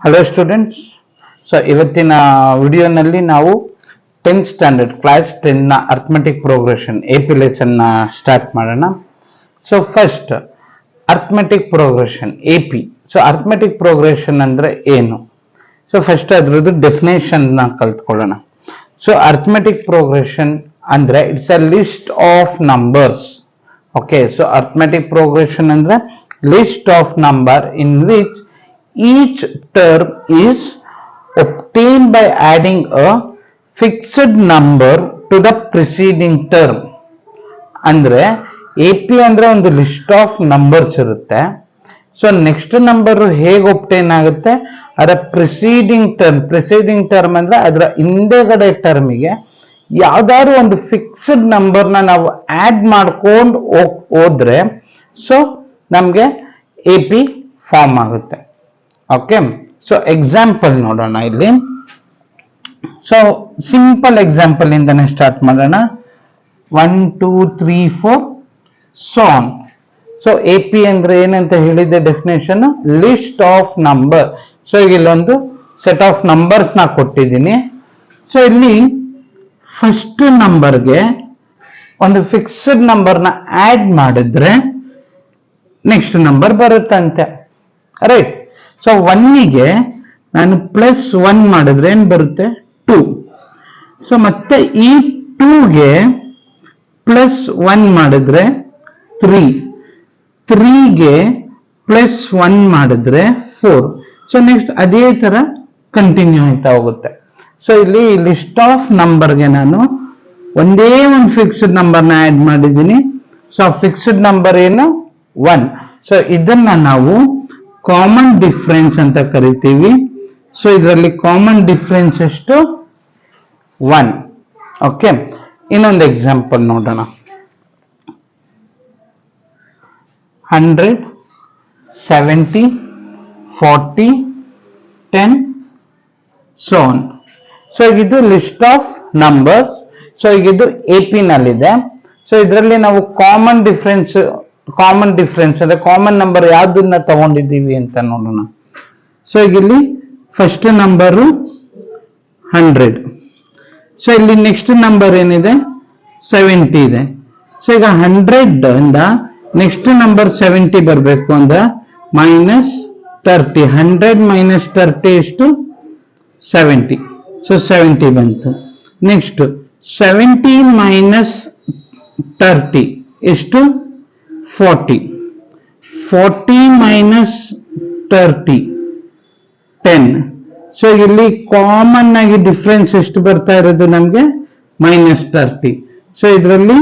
Hello students. So ಇವತ್ತಿನ ವಿಡಿಯೋನಲ್ಲಿ ನಾವು 10th ಸ್ಟ್ಯಾಂಡರ್ಡ್ ಕ್ಲಾಸ್ 10 ನ ಅರ್ಥಮೆಟಿಕ್ ಪ್ರೋಗ್ರೆಷನ್ AP ಲೆಸನ್ ನ ಸ್ಟಾರ್ಟ್ ಮಾಡೋಣ. So first arithmetic progression AP. So arithmetic progression ಅಂದ್ರೆ ಏನು? ಸೊ ಫಸ್ಟ್ ಅದ್ರದ್ದು ಡೆಫಿನೇಷನ್ ನ ಕಲ್ತ್ಕೊಳ್ಳೋಣ. ಸೊ ಅರ್ಥಮೆಟಿಕ್ ಪ್ರೋಗ್ರೆಷನ್ ಅಂದ್ರೆ it's a list of numbers. Okay, so arithmetic progression ಅಂದ್ರೆ list of number in which each term is obtained by adding a fixed number to the preceding term. ಅಂದ್ರೆ AP ಅಂದ್ರೆ ಒಂದು list of numbers ಇರುತ್ತೆ. So next number ಹೇಗೆ obtain ಆಗುತ್ತೆ? ಅದರ preceding term ಅಂದ್ರೆ ಅದರ ಹಿಂದೆಗಡೆ ಟರ್ಮಿಗೆ ಯಾವ್ದಾದ್ರು ಒಂದು ಫಿಕ್ಸ್ಡ್ ನಂಬರ್ನ ನಾವು ಆಡ್ ಮಾಡ್ಕೊಂಡು ಹೋದ್ರೆ ಸೊ ನಮ್ಗೆ AP ಫಾರ್ಮ್ ಆಗುತ್ತೆ. ಓಕೆ, ಸೊ ಎಕ್ಸಾಂಪಲ್ ನೋಡೋಣ ಇಲ್ಲಿ. ಸೊ ಸಿಂಪಲ್ ಎಕ್ಸಾಂಪಲ್ ಇಂದಾನೆ ಸ್ಟಾರ್ಟ್ ಮಾಡೋಣ. 1 2 3 4 so on. ಸೊ AP ಅಂದ್ರೆ ಏನಂತ ಹೇಳಿದೆ definition? List of number. So ಈಗ ಇಲ್ಲೊಂದು ಸೆಟ್ ಆಫ್ ನಂಬರ್ಸ್ ನ ಕೊಟ್ಟಿದ್ದೀನಿ. ಸೊ ಇಲ್ಲಿ ಫಸ್ಟ್ ನಂಬರ್ಗೆ ಒಂದು ಫಿಕ್ಸ್ಡ್ ನಂಬರ್ನ ಆಡ್ ಮಾಡಿದ್ರೆ ನೆಕ್ಸ್ಟ್ ನಂಬರ್ ಬರುತ್ತಂತೆ, ರೈಟ್? ಸೊ 1ಗೆ ನಾನು +1 ಮಾಡಿದ್ರೆ ಏನ್ ಬರುತ್ತೆ? 2. ಸೊ ಮತ್ತೆ ಈ 2ಗೆ +1 ಮಾಡಿದ್ರೆ 3, 3ಗೆ +1 ಮಾಡಿದ್ರೆ 4. ಸೊ ನೆಕ್ಸ್ಟ್ ಅದೇ ತರ ಕಂಟಿನ್ಯೂ ಆಯ್ತಾ ಹೋಗುತ್ತೆ. ಸೊ ಇಲ್ಲಿ ಲಿಸ್ಟ್ ಆಫ್ ನಂಬರ್ಗೆ ನಾನು ಒಂದೇ ಒಂದು ಫಿಕ್ಸ್ಡ್ ನಂಬರ್ನ ಆಡ್ ಮಾಡಿದ್ದೀನಿ. ಸೊ ಫಿಕ್ಸ್ಡ್ ನಂಬರ್ ಏನು? 1. ಸೊ ಇದನ್ನ ನಾವು ಕಾಮನ್ ಡಿಫರೆನ್ಸ್ ಅಂತ ಕರಿತೀವಿ. ಸೊ ಇದರಲ್ಲಿ ಕಾಮನ್ ಡಿಫರೆನ್ಸ್ ಎಷ್ಟು? 1. ಓಕೆ, ಇನ್ನೊಂದು ಎಕ್ಸಾಂಪಲ್ ನೋಡೋಣ. 100 70 40 10 so on. ಸೊ ಇದು ಲಿಸ್ಟ್ ಆಫ್ ನಂಬರ್ಸ್. ಸೊ ಈಗ ಇದು AP ನಲ್ಲಿದೆ. ಸೊ ಇದರಲ್ಲಿ ನಾವು ಕಾಮನ್ ಡಿಫರೆನ್ಸ್ ಅಂದ್ರೆ ಕಾಮನ್ ನಂಬರ್ ಯಾವ್ದನ್ನ ತಗೊಂಡಿದ್ದೀವಿ ಅಂತ ನೋಡೋಣ. ಸೊ ಈಗ ಇಲ್ಲಿ ಫಸ್ಟ್ ನಂಬರು 100. ಸೊ ಇಲ್ಲಿ ನೆಕ್ಸ್ಟ್ ನಂಬರ್ ಏನಿದೆ? 70 ಇದೆ. ಸೊ ಈಗ 100 ಇಂದ ನೆಕ್ಸ್ಟ್ ನಂಬರ್ 70 ಬರಬೇಕು ಅಂದ್ರೆ -30. 100 - 30 ಎಷ್ಟು? 70. ಸೊ 70 ಬಂತು. ನೆಕ್ಸ್ಟ್ 70 - 30 ಎಷ್ಟು? 40. 40 - 30 10. ಸೊ ಇಲ್ಲಿ ಕಾಮನ್ ಆಗಿ ಡಿಫರೆನ್ಸ್ ಎಷ್ಟು ಬರ್ತಾ ಇರೋದು ನಮ್ಗೆ? -30. ಸೊ ಇದರಲ್ಲಿ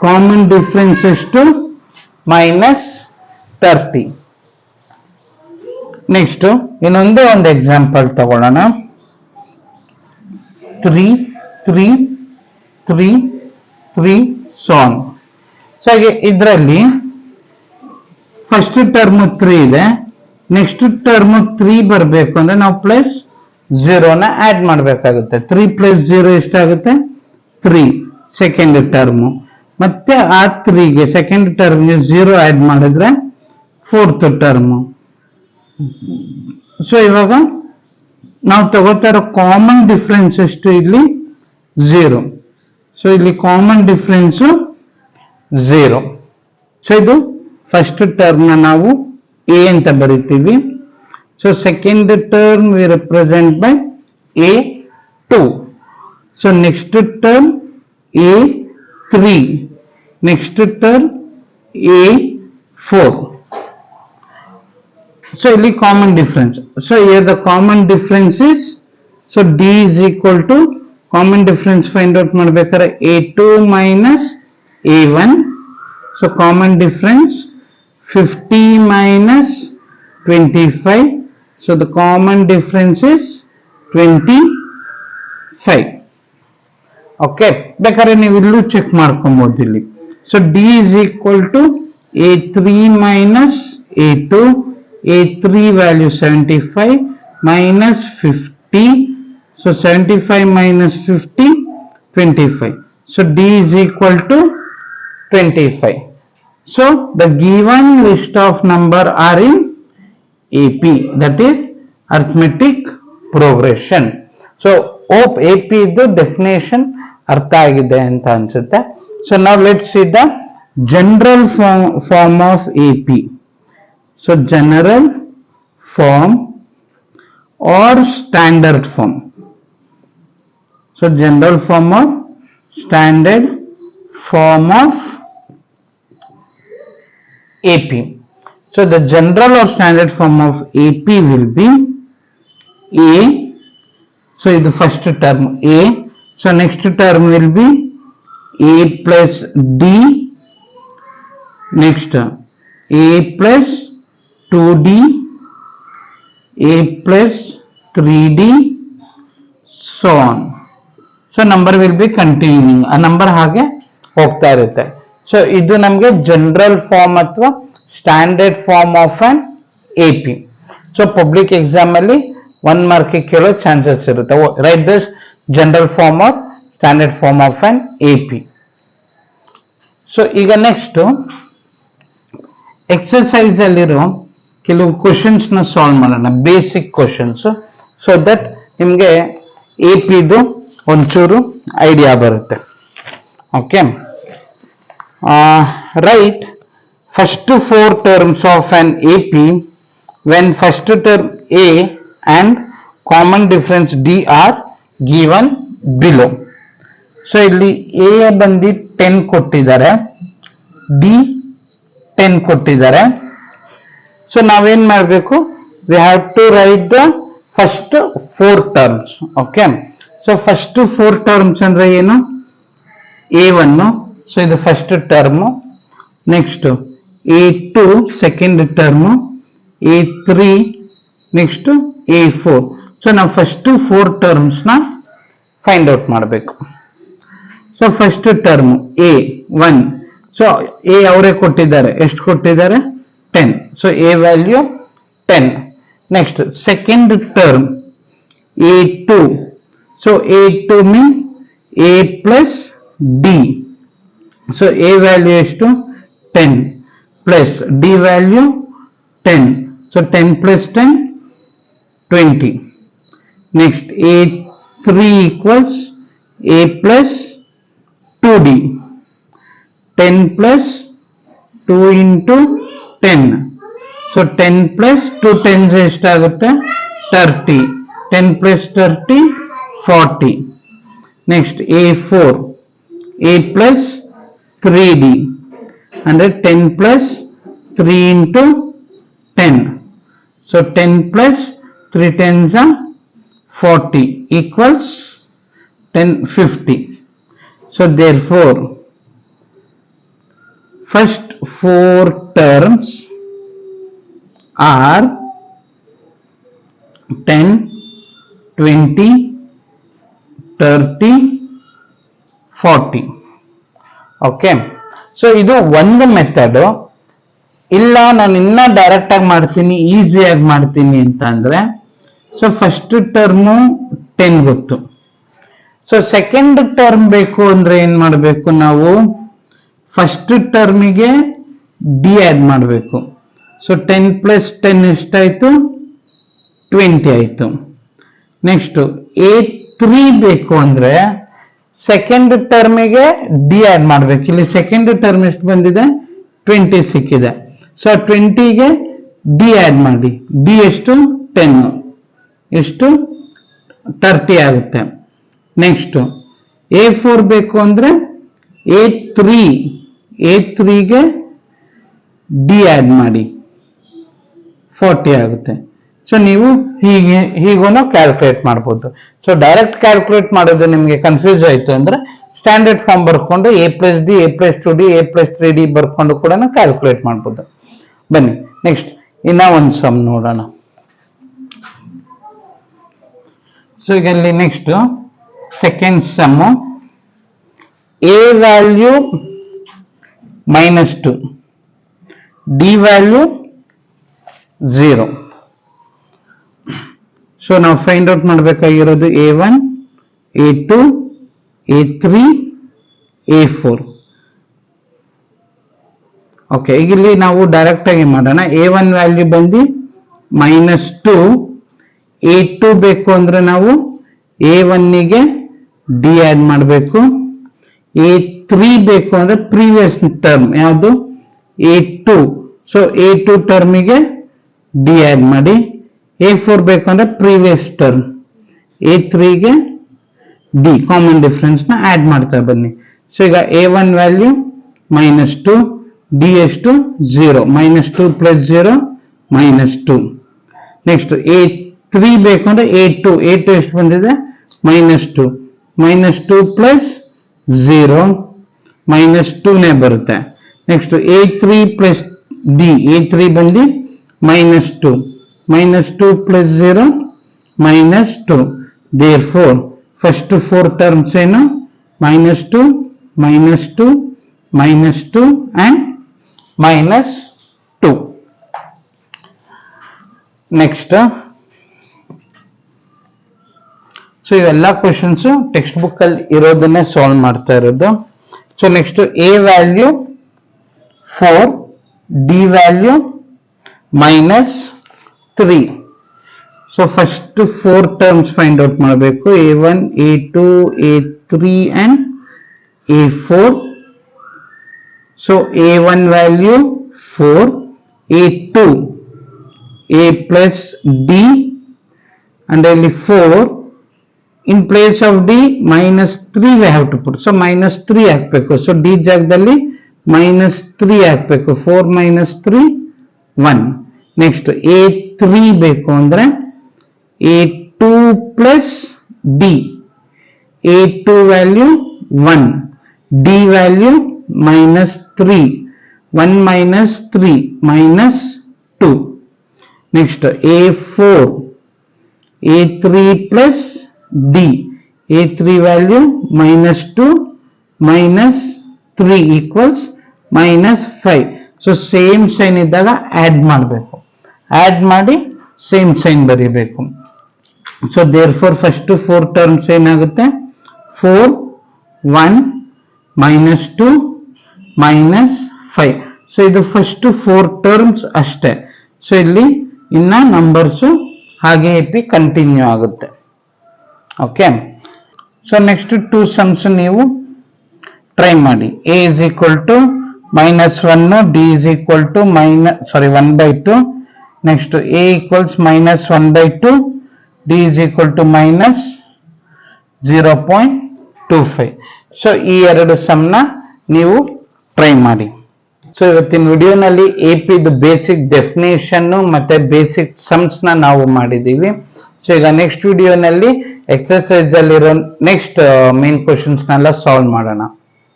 ಕಾಮನ್ ಡಿಫರೆನ್ಸ್ ಎಷ್ಟು? -30. ನೆಕ್ಸ್ಟ್ ಇನ್ನೊಂದೇ ಒಂದು ಎಕ್ಸಾಂಪಲ್ ತಗೊಳ್ಳೋಣ. 3 3 3 3 so on. ಸೊ ಇದರಲ್ಲಿ ಫಸ್ಟ್ ಟರ್ಮ್ 3 ಇದೆ. ನೆಕ್ಸ್ಟ್ ಟರ್ಮ್ 3 ಬರಬೇಕು ಅಂದ್ರೆ ನಾವು +0 ನ ಆಡ್ ಮಾಡಬೇಕಾಗುತ್ತೆ. 3 + 0 ಎಷ್ಟಾಗುತ್ತೆ? 3. ಸೆಕೆಂಡ್ ಟರ್ಮ್ ಮತ್ತೆ ಆ 3ಗೆ ಸೆಕೆಂಡ್ ಟರ್ಮ್ಗೆ 0 ಆಡ್ ಮಾಡಿದ್ರೆ 4th ಟರ್ಮ್. ಸೊ ಇವಾಗ ನಾವು ತಗೋತಾ ಇರೋ ಕಾಮನ್ ಡಿಫರೆನ್ಸ್ ಎಷ್ಟು? ಇಲ್ಲಿ 0. ಸೊ ಇಲ್ಲಿ ಕಾಮನ್ ಡಿಫರೆನ್ಸ್ 0. ಸೊ ಇದು ಫಸ್ಟ್ ಟರ್ಮ್ ನಾವು A ಅಂತ ಬರಿತೀವಿ. So second term we represent by A2. So next term A3. Next term A4. So ಇಲ್ಲಿ common difference. So here the common difference is, so D is equal to common difference find out ಮಾಡ್ಬೇಕಾದ್ರೆ A2 - A1. So common difference 50 - 25. So the common difference is 25. Okay, ಬೇಕಾದ್ರೆ ನೀವು ಇಲ್ಲೂ check ಮಾಡ್ಕೊಬಹುದು ಇಲ್ಲಿ. So D is equal to A3 - A2. A3 value 75 -50. So 75 - 50 25. So D is equal to 25. So the given list of number are in AP, that is arithmetic progression. So hope AP ಇದು definition ಅರ್ಥ ಆಗಿದೆ ಅಂತ ಅನ್ಸುತ್ತೆ. So ನಾವು let's see the general form of AP. So general form or standard form. So general form or standard form of AP. So the general or standard form of AP will be A. So the first term A. So next term will be A plus D. Next A plus 2D, A plus 3D, so on. So number will be continuing. ಆ number ಹಾಗೆ ಹೋಗ್ತಾ ಇರುತ್ತೆ. So ಇದು ನಮಗೆ general form ಅಥವಾ standard form of an AP. So public exam ಅಲ್ಲಿ 1 mark ಕೇಳೋ chances ಇರುತ್ತೆ. Write this general form or standard form of an AP. So ಈಗ ನೆಕ್ಸ್ಟ್ ಎಕ್ಸರ್ಸೈಸ್ ಅಲ್ಲಿರೋ ಕೆಲವು ಕ್ವಶನ್ಸ್ ನ ಸಾಲ್ವ್ ಮಾಡೋಣ, ಬೇಸಿಕ್ ಕ್ವಶನ್ಸ್, ಸೊ ದಟ್ ನಿಮ್ಗೆ APದು ಒಂಚೂರು ಐಡಿಯಾ ಬರುತ್ತೆ. Okay, right first 4 terms of an AP when first term A and common difference D are given below. So ಇಲ್ಲಿ A ಬಂದು 10 ಕೊಟ್ಟಿದ್ದಾರೆ, D 10 ಕೊಟ್ಟಿದ್ದಾರೆ. ಸೊ ನಾವೇನ್ ಮಾಡಬೇಕು, we have to write the first 4 terms. Okay, so first 4 terms ಅಂದ್ರೆ ಏನು? A1, so ಇದು first term. Next A2 second term, A3 next A4. So ನಾವು ಫಸ್ಟ್ 4 ಟರ್ಮ್ಸ್ ನ ಫೈಂಡ್ ಔಟ್ ಮಾಡಬೇಕು. So first term A1, so A ಅವರೇ ಕೊಟ್ಟಿದ್ದಾರೆ, ಎಷ್ಟು ಕೊಟ್ಟಿದ್ದಾರೆ? 10. So A value 10. Next second term A2, so A2 mean A plus D. So A value ಎಷ್ಟು? 10 plus D value 10. So 10 plus 10 20. Next A3 equals A plus 2D. 10 plus 2 into 10. So 10 plus 2 10 ಎಷ್ಟಾಗುತ್ತೆ? 30. 10 plus 30 40. Next A4, A plus 3D ಅಂದ್ರೆ 10 plus 3 into 10. So 10 plus 3 10s 40 equals 50. So therefore first 4 terms are 10, 20, 30, 40. Okay, so ಇದು ಒಂದು method. ಇಲ್ಲ ನಾನು ಇನ್ನ direct ಆಗಿ ಮಾಡ್ತೀನಿ, ಈಸಿಯಾಗಿ ಮಾಡ್ತೀನಿ ಅಂತ ಅಂದ್ರೆ, ಸೊ ಫಸ್ಟ್ ಟರ್ಮು 10 ಗೊತ್ತು. ಸೊ ಸೆಕೆಂಡ್ ಟರ್ಮ್ ಬೇಕು ಅಂದ್ರೆ ಏನ್ ಮಾಡಬೇಕು ನಾವು? ಫಸ್ಟ್ ಟರ್ಮಿಗೆ D ಆಡ್ ಮಾಡಬೇಕು. ಸೊ 10 ಪ್ಲಸ್ 10 ಎಷ್ಟಾಯ್ತು? 20 ಆಯ್ತು. ನೆಕ್ಸ್ಟ್ A3 ಬೇಕು ಅಂದ್ರೆ ಸೆಕೆಂಡ್ ಟರ್ಮಿಗೆ D ಆಡ್ ಮಾಡ್ಬೇಕು. ಇಲ್ಲಿ ಸೆಕೆಂಡ್ ಟರ್ಮ್ ಎಷ್ಟು ಬಂದಿದೆ? 20 ಸಿಕ್ಕಿದೆ. ಸೊ 20ಗೆ D ಆಡ್ ಮಾಡಿ. D ಎಷ್ಟು? 10. ಎಷ್ಟು? 30 ಆಗುತ್ತೆ. ನೆಕ್ಸ್ಟ್ A4 ಬೇಕು ಅಂದ್ರೆ A3ಗೆ D ಆಡ್ ಮಾಡಿ, 40 ಆಗುತ್ತೆ. ಸೊ ನೀವು ಹೀಗೂ ಕ್ಯಾಲ್ಕುಲೇಟ್ ಮಾಡ್ಬೋದು. ಸೊ ಡೈರೆಕ್ಟ್ ಕ್ಯಾಲ್ಕುಲೇಟ್ ಮಾಡೋದು ನಿಮಗೆ ಕನ್ಫ್ಯೂಸ್ ಆಯ್ತು ಅಂದ್ರೆ ಸ್ಟ್ಯಾಂಡರ್ಡ್ ಫಾರ್ಮ್ ಬರ್ಕೊಂಡು A plus D, A plus 2D, A plus 3D ಬರ್ಕೊಂಡು ಕೂಡ ಕ್ಯಾಲ್ಕುಲೇಟ್ ಮಾಡ್ಬೋದು. ಬನ್ನಿ ನೆಕ್ಸ್ಟ್ ಇನ್ನ ಒಂದು ಸಮ್ ನೋಡೋಣ. ಸೊ ಈಗ ಇಲ್ಲಿ next second sum, A value -2, D value 0. So ನಾವು ಫೈಂಡ್ ಔಟ್ ಮಾಡಬೇಕಾಗಿರೋದು A1, A2, A3, A4. Okay, ಈಗ ಇಲ್ಲಿ ನಾವು ಡೈರೆಕ್ಟ್ ಆಗಿ ಮಾಡೋಣ. A1 ವ್ಯಾಲ್ಯೂ ಬಂದು -2, A2 ಬೇಕು ಅಂದ್ರೆ ನಾವು A1ಗೆ ಡಿ ಆಡ್ ಮಾಡಬೇಕು. A3 ಬೇಕು ಅಂದ್ರೆ ಪ್ರೀವಿಯಸ್ ಟರ್ಮ್ ಯಾವುದು A2, so A2 ಟರ್ಮಿಗೆ D add ಮಾಡಿ. A4 ಬೇಕು ಅಂದ್ರೆ ಪ್ರೀವಿಯಸ್ ಟರ್ಮ್, A3ಗೆ ಡಿ ಕಾಮನ್ ಡಿಫರೆನ್ಸ್ ನ ಆಡ್ ಮಾಡ್ತಾ ಬನ್ನಿ. ಸೊ ಈಗ A1 ವ್ಯಾಲ್ಯೂ -2, ಡಿ ಎಷ್ಟು 0, -2 + 0 -2. ನೆಕ್ಸ್ಟ್ A3 ಬೇಕು ಅಂದ್ರೆ A2 ಎಷ್ಟು ಬಂದಿದೆ -2, -2 + 0 -2ನೇ ಬರುತ್ತೆ. ನೆಕ್ಸ್ಟ್ A3 + ಡಿ, A3 ಬಂದು -2, -2 + 0 -2. therefore ಫಸ್ಟ್ 4 ಟರ್ಮ್ಸ್ ಏನು -2 -2 -2 and -2. ನೆಕ್ಸ್ಟ್ ಸೊ ಇವೆಲ್ಲ ಕ್ವಶನ್ಸ್ ಟೆಕ್ಸ್ಟ್ ಬುಕ್ ಅಲ್ಲಿ ಇರೋದನ್ನೇ ಸಾಲ್ವ್ ಮಾಡ್ತಾ ಇರೋದು. So next A value 4, D value -3. So first 4 terms find out ಮಾಡಬೇಕು. A1, A2, A3 and A4. So A1 value 4, A2 A plus D and only 4. In place of D -3 we have to put. So -3 ಹಾಕಬೇಕು. So D ಜಾಗದಲ್ಲಿ -3 ಹಾಕಬೇಕು. 4 - 3 1. Next A3 ಬೇಕು ಅಂದ್ರೆ A2 plus D. A2 value 1, D value -3, 1 - 3 -2. Next A4, A3 plus D. A3 value -2 -3 equals -5. So same sign ಇದ್ದಾಗ add ಮಾಡಬೇಕು. Add ಮಾಡಿ same sign ಬರೀಬೇಕು. So therefore first 4 terms ಏನಾಗುತ್ತೆ 4 1 -2 -5. ಸೊ ಇದು ಫಸ್ಟ್ 4 ಟರ್ಮ್ಸ್ ಅಷ್ಟೇ. So ಇಲ್ಲಿ ಇನ್ನ ನಂಬರ್ಸ್ ಹಾಗೆ ಇಪ್ಪಿ ಕಂಟಿನ್ಯೂ ಆಗುತ್ತೆ. ಓಕೆ, ಸೊ ನೆಕ್ಸ್ಟ್ 2 ಸಮ್ಸ್ ನೀವು ಟ್ರೈ ಮಾಡಿ. A is equal to -1, D is equal to 1/2. Next A equals -1/2, D is equal to -0.25. So ಈ ಎರಡು ಸಮ್ನ ನೀವು ಟ್ರೈ ಮಾಡಿ. ಸೊ ಇವತ್ತಿನ ವಿಡಿಯೋನಲ್ಲಿ AP ಬೇಸಿಕ್ ಡೆಫಿನೇಷನ್ ಮತ್ತೆ ಬೇಸಿಕ್ ಸಮ್ಸ್ ನಾವು ಮಾಡಿದೀವಿ. ಸೊ ಈಗ ನೆಕ್ಸ್ಟ್ ವಿಡಿಯೋನಲ್ಲಿ ಎಕ್ಸರ್ಸೈಸ್ ಅಲ್ಲಿರೋ ನೆಕ್ಸ್ಟ್ ಮೇನ್ ಕ್ವಶನ್ಸ್ ನೆಲ್ಲ ಸಾಲ್ವ್ ಮಾಡೋಣ.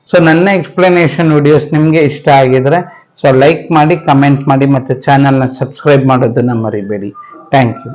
ಸೊ ನನ್ನ ಎಕ್ಸ್ಪ್ಲನೇಷನ್ ವಿಡಿಯೋಸ್ ನಿಮ್ಗೆ ಇಷ್ಟ ಆಗಿದ್ರೆ ಸೊ ಲೈಕ್ ಮಾಡಿ, ಕಮೆಂಟ್ ಮಾಡಿ ಮತ್ತೆ ಚಾನೆಲ್ನ ಸಬ್ಸ್ಕ್ರೈಬ್ ಮಾಡೋದನ್ನ ಮರಿಬೇಡಿ. Thank you.